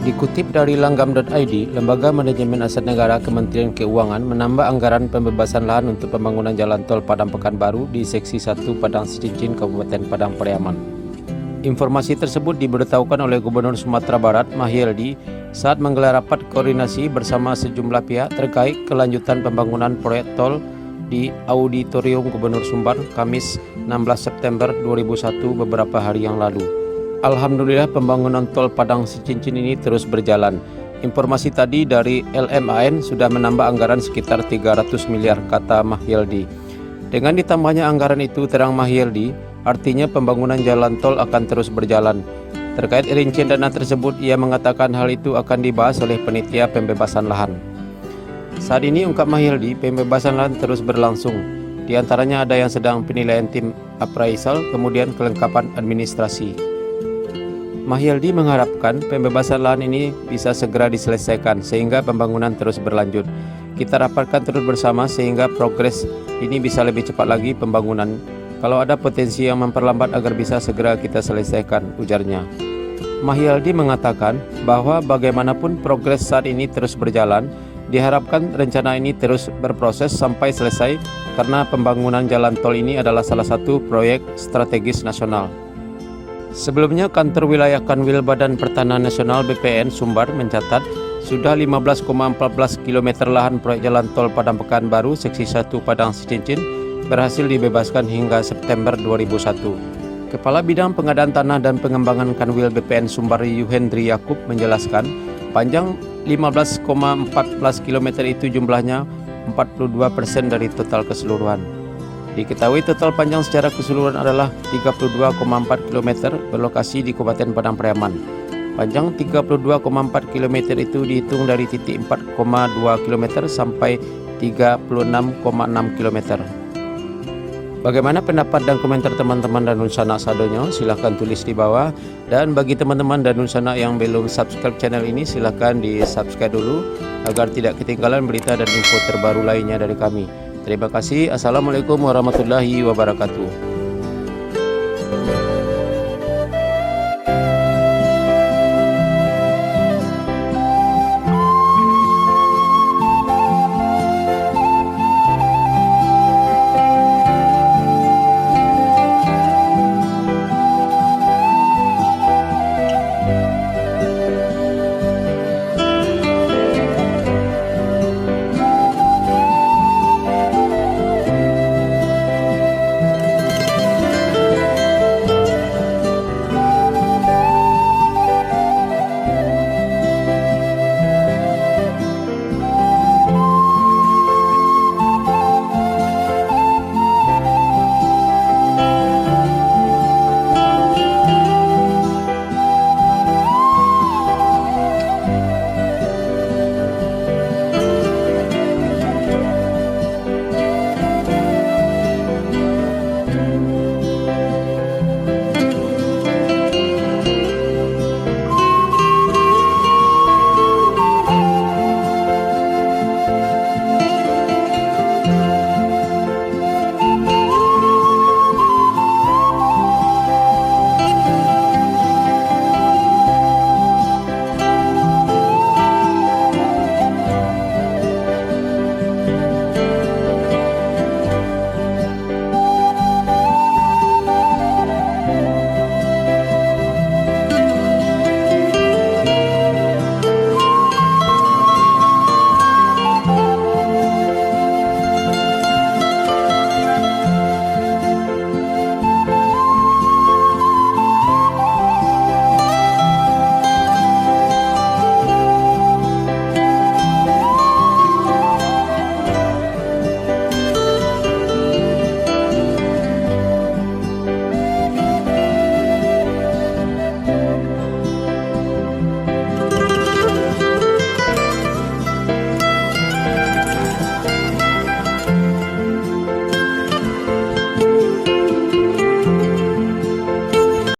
Dikutip dari langgam.id, Lembaga Manajemen Aset Negara Kementerian Keuangan menambah anggaran pembebasan lahan untuk pembangunan jalan tol Padang Pekanbaru di Seksi 1 Padang Sicincin, Kabupaten Padang Pariaman. Informasi tersebut diberitahukan oleh Gubernur Sumatera Barat, Mahyildi, saat menggelar rapat koordinasi bersama sejumlah pihak terkait kelanjutan pembangunan proyek tol di Auditorium Gubernur Sumbar, Kamis 16 September 2001 beberapa hari yang lalu. Alhamdulillah pembangunan tol Padang Sicincin ini terus berjalan. Informasi tadi dari LMAN sudah menambah anggaran sekitar 300 miliar, kata Mahyildi. Dengan ditambahnya anggaran itu, terang Mahyildi, artinya pembangunan jalan tol akan terus berjalan. Terkait rincian dana tersebut, ia mengatakan hal itu akan dibahas oleh panitia pembebasan lahan. Saat ini, ungkap Mahyildi, pembebasan lahan terus berlangsung. Di antaranya ada yang sedang penilaian tim appraisal, kemudian kelengkapan administrasi. Mahyildi mengharapkan pembebasan lahan ini bisa segera diselesaikan sehingga pembangunan terus berlanjut. Kita rapatkan terus bersama sehingga progres ini bisa lebih cepat lagi pembangunan. Kalau ada potensi yang memperlambat agar bisa segera kita selesaikan, ujarnya. Mahyildi mengatakan bahwa bagaimanapun progres saat ini terus berjalan, diharapkan rencana ini terus berproses sampai selesai karena pembangunan jalan tol ini adalah salah satu proyek strategis nasional. Sebelumnya, Kantor Wilayah Kanwil Badan Pertanahan Nasional BPN Sumbar mencatat sudah 15,14 km lahan proyek jalan tol Padang Pekanbaru Seksi 1 Padang Sicincin berhasil dibebaskan hingga September 2001. Kepala Bidang Pengadaan Tanah dan Pengembangan Kanwil BPN Sumbar Yuhendri Yakub menjelaskan, panjang 15,14 km itu jumlahnya 42% dari total keseluruhan. Diketahui total panjang secara keseluruhan adalah 32,4 km berlokasi di Kabupaten Padang Pariaman. Panjang 32,4 km itu dihitung dari titik 4,2 km sampai 36,6 km. Bagaimana pendapat dan komentar teman-teman Danun Sanak Sadonyo? Silahkan tulis di bawah. Dan bagi teman-teman Danun Sanak yang belum subscribe channel ini, silahkan di subscribe dulu agar tidak ketinggalan berita dan info terbaru lainnya dari kami. Terima kasih. Assalamualaikum warahmatullahi wabarakatuh.